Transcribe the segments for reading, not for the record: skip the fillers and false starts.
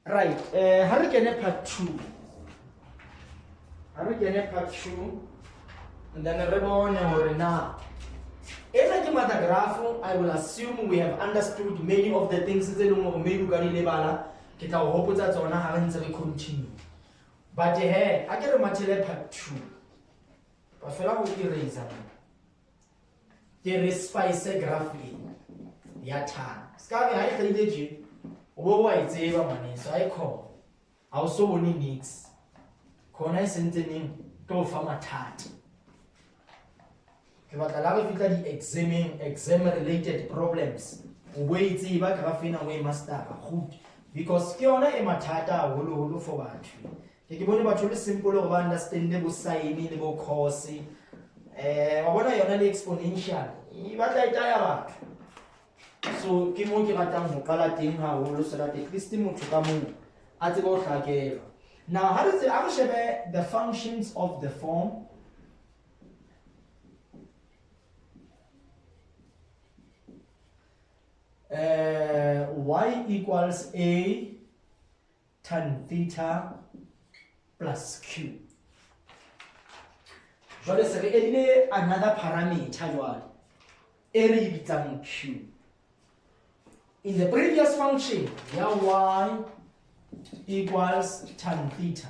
Right, Hurricane part 2. Hurricane part 2. And then Rebon or now. In a graph, I will assume we have understood many of the things that maybe Galilebala, get our hope that's on our hands and continue. But hey, I get a material part 2. But for our reason, there is spice graph in Yatan. Scavi, I tell you. Oh, I say, so I call. I also only needs. Corner sending to from a tat. But a lot of the exam related problems. Wait, see, back Rafina way master hood. Because Kiona Ematata will for what. You can only simple of understandable sign, course. What are your exponential? What I tire about. So, Kimoki Matan, Palatin, how will so that at least to come at the now, how does the functions of the form? Y equals A tan theta plus Q. So, let's say another parameter, A Q. In the previous function, y equals tan theta.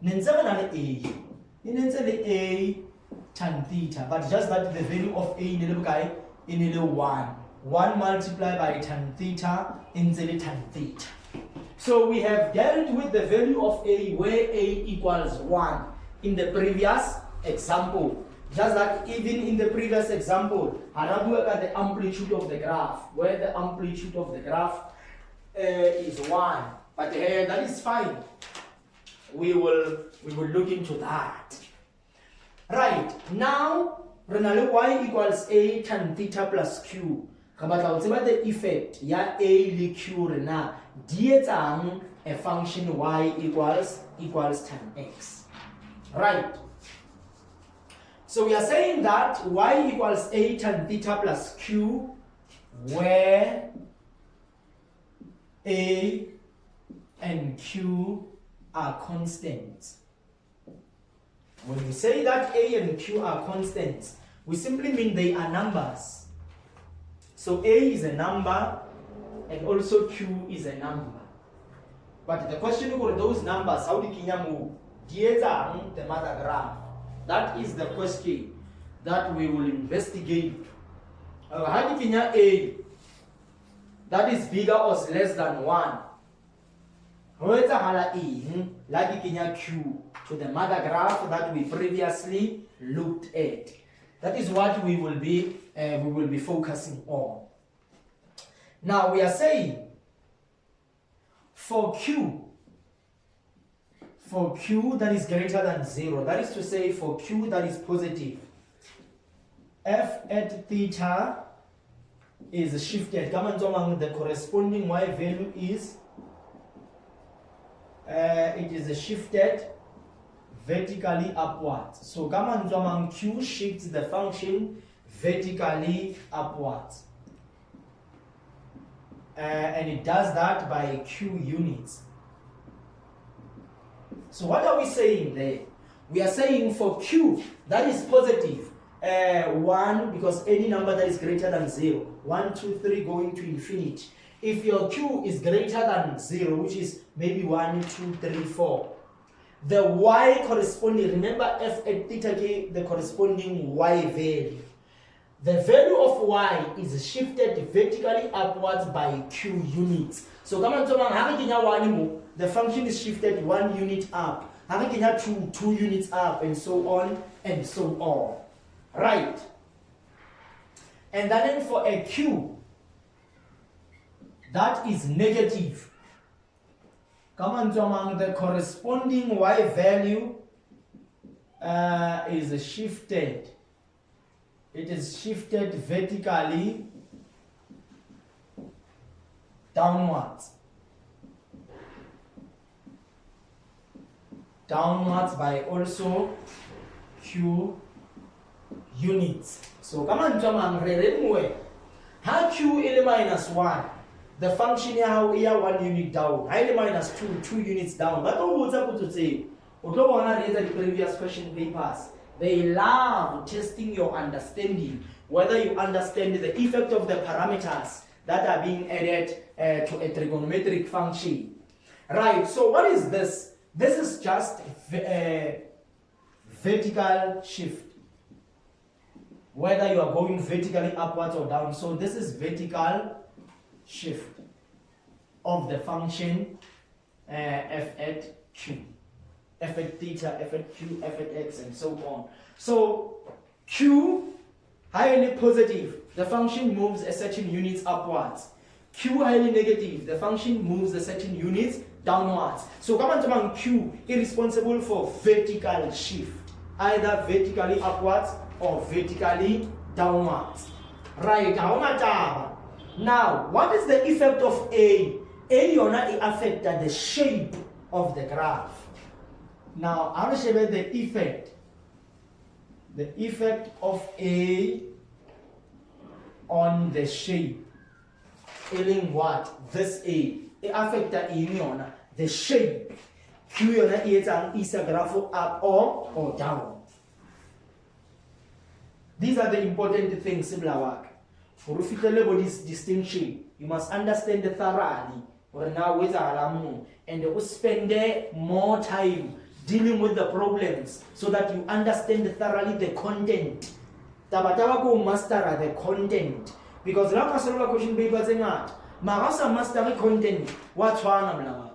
Nenzabana a. A tan theta, but just that the value of a in 1. 1 multiplied by tan theta in tan theta. So we have dealt with the value of a where a equals 1 in the previous example. Just that even in the previous example, I have looked at the amplitude of the graph, where the amplitude of the graph is 1. But that is fine. We will look into that. Right, now, y equals a tan theta plus q. About the effect, ya a le q rena, a function y equals tan x. Right. So we are saying that y equals a tan theta plus q, where a and q are constants. When we say that a and q are constants, we simply mean they are numbers. So a is a number and also q is a number. But the question for those numbers, how do you move? The mother graph. That is the question that we will investigate. How do you a that is bigger or less than 1? Like q to the mother graph that we previously looked at. That is what we will be focusing on. Now we are saying for q that is greater than 0, that is to say for q that is positive, f at theta is shifted. The corresponding y value is it is shifted vertically upwards. So q shifts the function vertically upwards. And it does that by q units. So what are we saying there? We are saying for q that is positive, 1, because any number that is greater than 0, 1, 2, 3 going to infinity. If your q is greater than 0, which is maybe 1, 2, 3, 4, the y corresponding, remember f at theta k, the corresponding y value. The value of y is shifted vertically upwards by q units. So the function is shifted 1 unit up, 2 units up, and so on and so on. Right. And then for a q that is negative, the corresponding y value is shifted. It is shifted vertically downwards by also q units. So come on, how q is -1, the function here 1 unit down, highly minus 2 units down. But what's up to say? Although I read the previous question papers, they love testing your understanding, whether you understand the effect of the parameters that are being added to a trigonometric function. Right, so what is this? This is just a vertical shift, whether you are going vertically upwards or down. So this is vertical shift of the function f at q, f at theta, f at q, f at x, and so on. So q highly positive, the function moves a certain units upwards. Q highly negative, the function moves a certain units downwards. So come on, q is responsible for vertical shift, either vertically upwards or vertically downwards. Right, now what is the effect of A? A affects the shape of the graph. Now I'll show you the effect. The effect of A on the shape. Telling what? This A. It affects the shape. Q is a graph up or down. These are the important things, similar work. For this distinction, you must understand the thoroughly. Or now with and spend more time dealing with the problems so that you understand thoroughly the content. Tabataba go master the content. Because now solve question papers in art. Marasa master the content. What's one of them?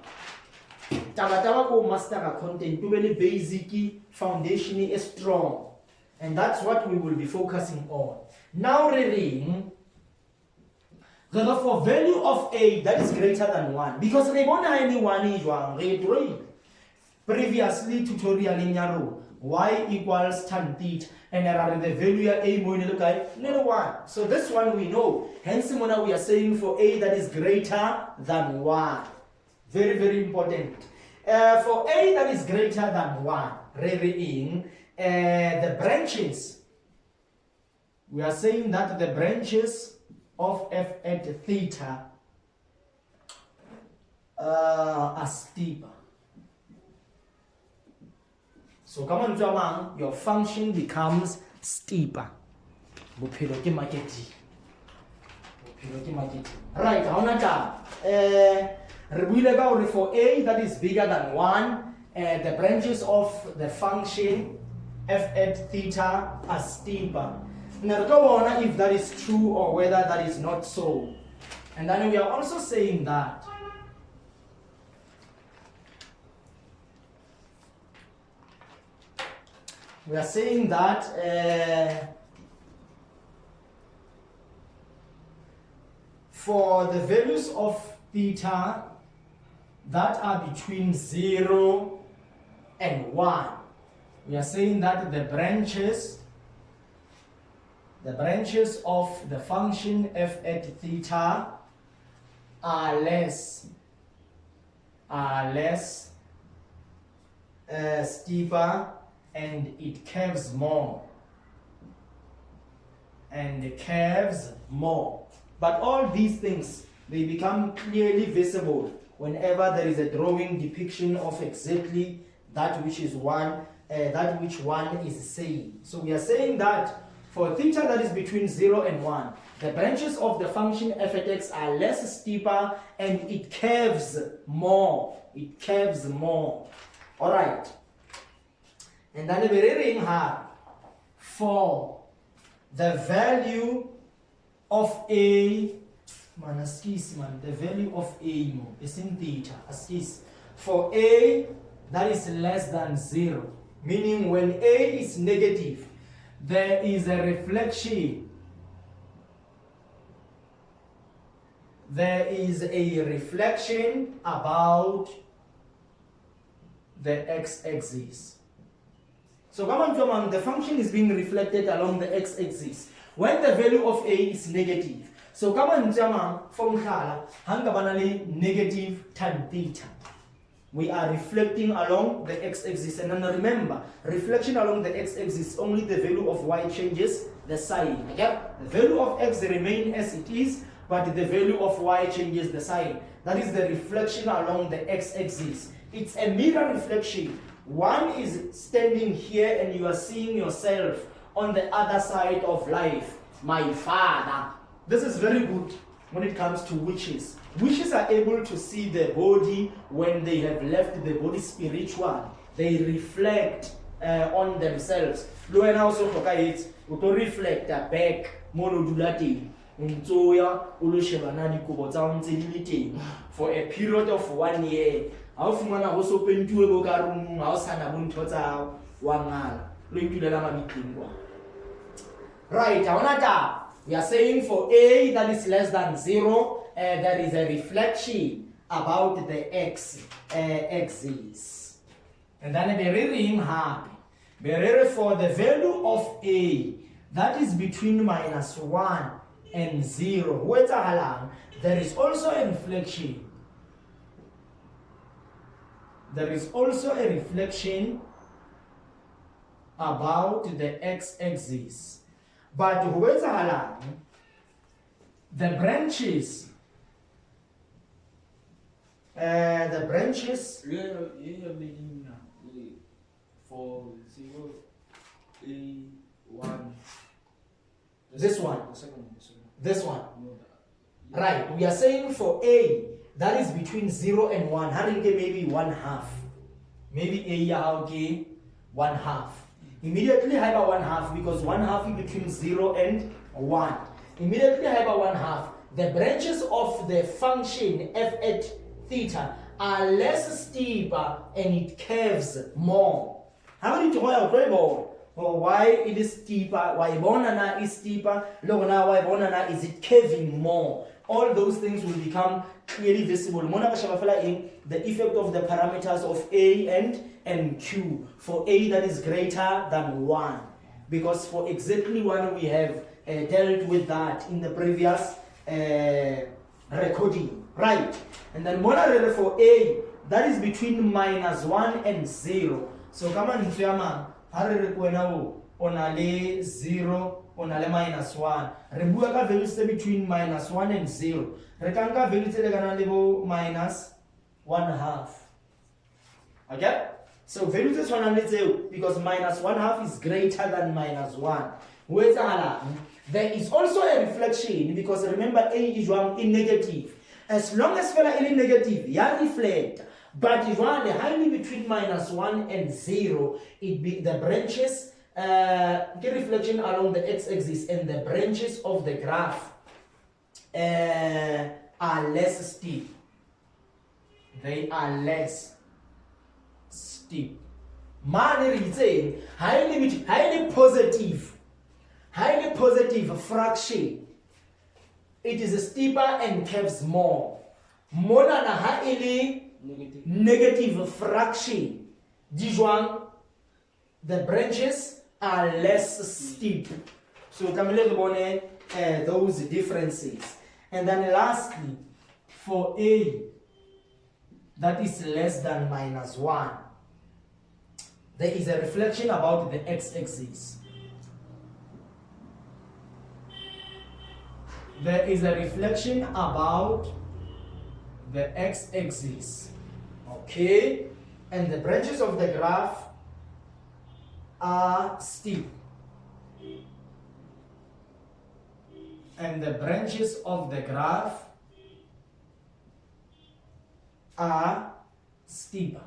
Tabataba go master content to really basic foundation is strong. And that's what we will be focusing on. Now reading for value of A that is greater than 1. Because we want only 1 is 1. Previously tutorial in Yaro, y equals tan theta, and the value of A more than 1. So this one we know. Hence we are saying for A that is greater than 1. Very, very important. For A that is greater than 1, reading the branches, we are saying that the branches of f at theta are steeper. So come on, your function becomes steeper. Right, for A that is bigger than 1, the branches of the function f at theta are steeper. Now go on if that is true or whether that is not so. And then we are also saying that for the values of theta that are between 0 and 1, we are saying that the branches of the function f at theta are less steeper, and it curves more. But all these things, they become clearly visible whenever there is a drawing depiction of exactly that which one is saying. So we are saying that for theta that is between 0 and 1, the branches of the function f at x are less steeper and it curves more. Alright. And then we're reading her for the value of A. The value of A is in theta. For A that is less than 0, meaning when A is negative, there is a reflection. There is a reflection about the x-axis. So come on, the function is being reflected along the x-axis when the value of A is negative. So come on, formula negative tan theta. We are reflecting along the x-axis, and then remember, reflection along the x-axis, only the value of y changes the sign. Okay? The value of x remains as it is, but the value of y changes the sign. That is the reflection along the x-axis. It's a mirror reflection. One is standing here and you are seeing yourself on the other side of life. My father. This is very good when it comes to witches. Witches are able to see the body when they have left the body spiritual. They reflect on themselves. When also to reflect back for a period of 1 year. Right, we are saying for A that is less than 0, there is a reflection about the x-axis. And then very happy. For the value of A that is between -1 and 0, there is also a reflection. There is also a reflection about the x-axis. But the branches for 0, A1. This one. The second one. This one. No, Right. We are saying for A that is between 0 and 1. Maybe 1/2. Maybe A okay 1/2. Immediately have a 1/2 because 1/2 is between 0 and 1. Immediately have a 1/2. The branches of the function f at theta are less steeper and it curves more. How many why it is steeper? Why bonana is steeper? Why bonana is it curving more? All those things will become clearly visible. The effect of the parameters of A and Q. For A that is greater than 1. Because for exactly 1 we have dealt with that in the previous recording. Right. And then for A that is between -1 and 0. So come on, onale 0, onale -1. Remove ka values between -1 and 0. Rekanka values -1/2. Okay? So values is 100 because -1/2 is greater than -1. There is also a reflection because remember A is in negative. As long as fella is negative, you reflect. But if one highly between -1 and 0, it be the branches get reflection along the x-axis and the branches of the graph are less steep. They are less steep. Highly positive fraction. It is steeper and curves more. Monana highly negative fraction. This one, the branches are less steep. So those differences. And then lastly, for A that is less than -1, there is a reflection about the x-axis. There is a reflection about the x-axis. Okay? And the branches of the graph are steep. And the branches of the graph are steeper.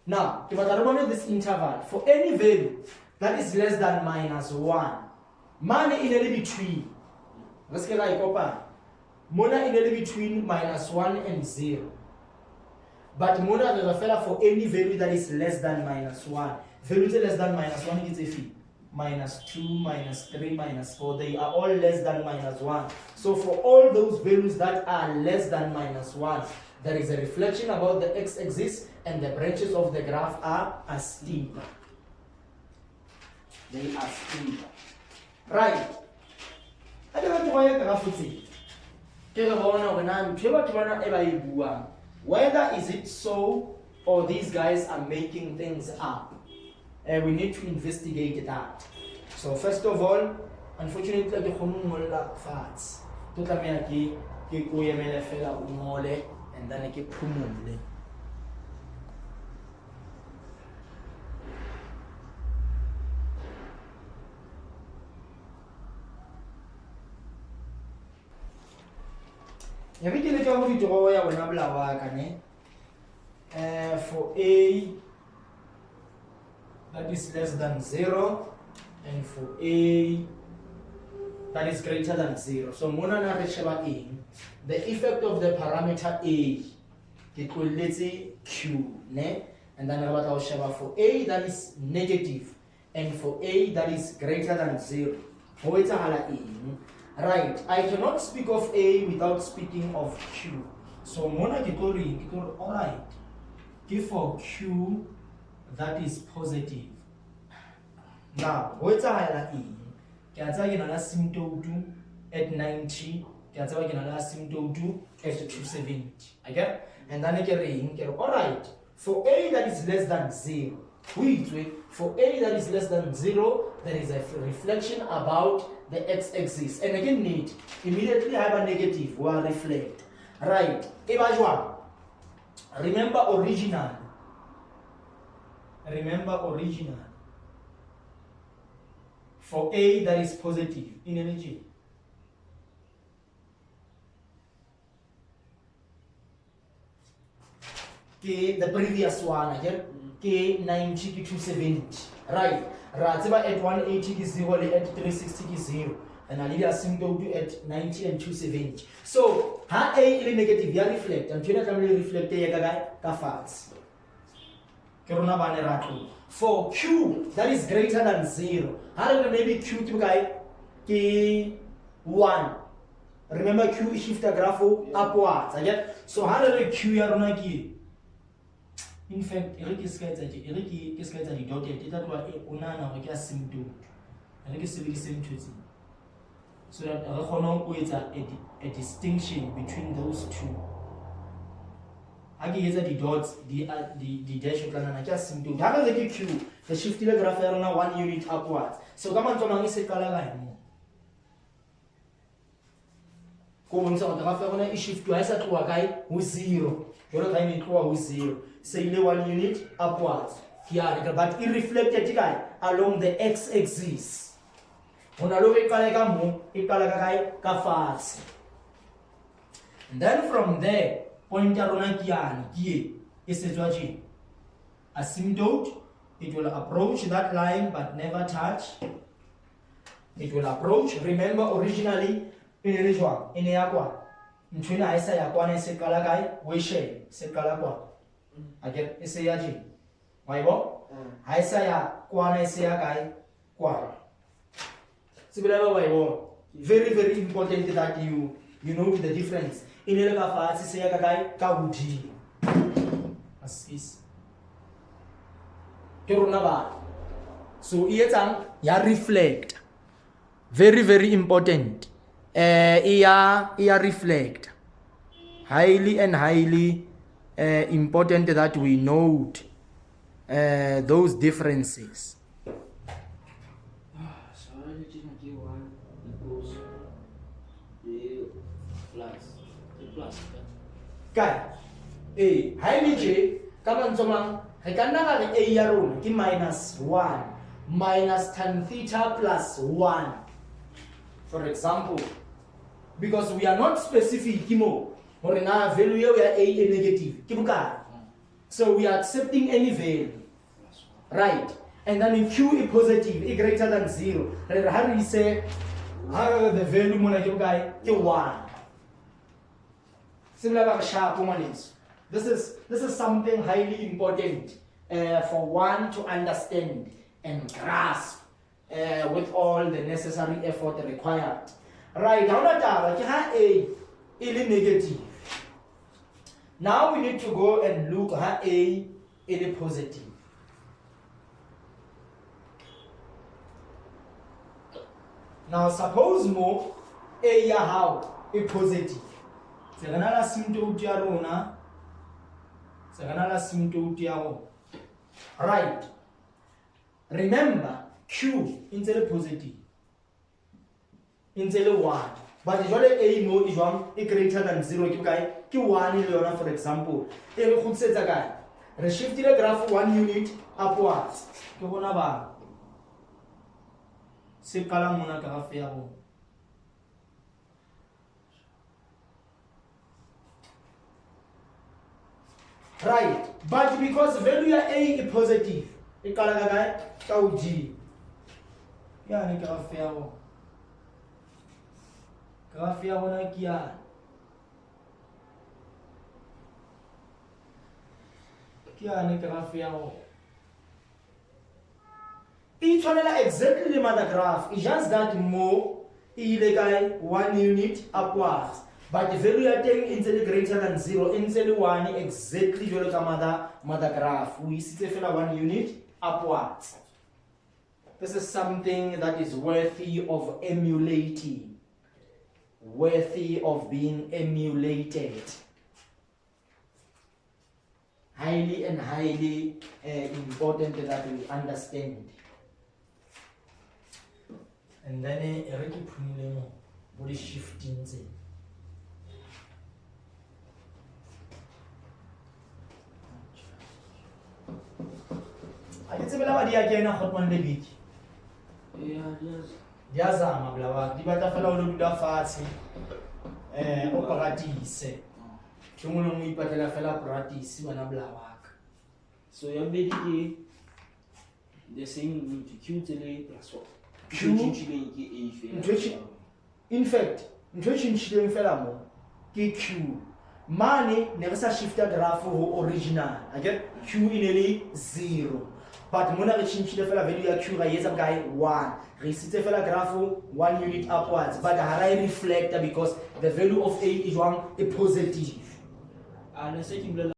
Now, to remember this interval, for any value that is less than -1, money in a between. Let's get like open. Mona in a between -1 and 0. But Mona is a fella for any value that is less than -1. Value less than -1 is a fee. -2, -3, -4, they are all less than -1. So for all those values that are less than -1, there is a reflection about the x-axis and the branches of the graph are steep. They are steep. Right. I don't know why I graph whether is it so or these guys are making things up. We need to investigate that. So first of all, unfortunately ke khone go ngolla fatshe to tlameha ke go emele fela o ngole and then ke phumule. Ya ke le ka go ditoro ya bona bla wa ka ne for a that is less than 0 and for a that is greater than 0. So mona na re sheba eng the effect of the parameter a ke tlolletse q ne and then re batla go sheba for a that is negative and for a that is greater than 0 go etsagala eng. Right, I cannot speak of a without speaking of q. So mona ke tlo reng all right ke for q that is positive. Now go etsagala eng ke a tsaya ke na la asymptote at 90 ke a tsaya ke na la asymptote at 270. Okay, and then ke reng ke all right for a that is less than 0 for a that is less than 0 there is a reflection about the x-axis and again need immediately have a negative will reflect. Right, remember original for a that is positive in energy. The previous one again, K 90 to 270. Right, Ratseba at 180 is 0, at 360 is 0, and I need a symptom to at 90 and 270. So, ha A is negative, ya reflect, and Tuna can reflect the facts. For Q that is greater than 0, how do maybe Q to guy K1? Remember Q is shift the graph upwards. Again, so how do Q yarunaki? In fact, Eric is the dotted, it that was Onana or asymptote. Eric is the same truth. So that a distinction between those two. Agi the dots, the dash of Lana asymptote. How does the Q? The shift the graph 1 unit upwards. So come on to Mangis color line. Come on, so the graph shift twice at a guy with 0. Your time in with 0. Say 1 unit upwards. Here, but it reflected guy along the x-axis. On a low fast. And then from there, pointer on a is a asymptote. It will approach that line but never touch. It will approach. Remember originally in this one, in the aqua. Between I say aqua and say kalagai, we share, say kalaqua. I get a say yaji. Why what? I say a kwana say a guy, kwa. Very, very important that you know the difference. In the Lagafat, say a guy, Kauji. As is. So, ya reflect. Very, very important. Ia reflect. Highly and highly important that we note those differences. So I didn't give 1 equals the plus. Okay. A highly J, come on, someone. I can never have a room, minus 1 minus tan theta plus 1. For example, because we are not specific, Kimo, or in our value we are a negative. Kimuka. So we are accepting any value. Right. And then in Q is positive, a greater than 0. How do we say how the value guy 1? Similar sharp ones. This is something highly important for one to understand and grasp with all the necessary effort required. Right, now A is negative. Now we need to go and look at A is positive. Now suppose more A how is positive. Right. Remember Q instead of positive. ntse le 1 but jwale a mo e jwang e greater than 0 ke kae ke 1 le yona for example e re khutsetsa kae re shiftile graph 1 unit upwards ke bona ba se qala mona graph ya rona right but because value ya a is positive e qala ka kae ka g yani graph ya rona graph ya rona ke yana ke graph ya rona e tshwanela exactly le mother graph it's just that more e ile kae 1 unit upwards but the value ya teng e ntse le greater than 0 e ntse le 1 exactly jwalo ka mother graph o isitse fela 1 unit upwards. This is something that is worthy of emulating, worthy of being emulated. Highly and highly important that we understand. And then already putting body shifting. I can say about the again hot one the beach. Yeah, yes. Yazama blawa di batla fela o dula fatshe o practice ke mo mo ipatlela fela practice bana blawa ka So your baby ke the same to Q tele plus 1. Q in fact ntwe chinchileng fela mo ke Q mane ne re sa shifta graph ho original again Q ineli 0 but mona re chinchile fela value ya Q ra yetsa kae 1 re sitse fela graph 1 unit upwards but ha ra reflector because the value of a is 1 a positive. And the second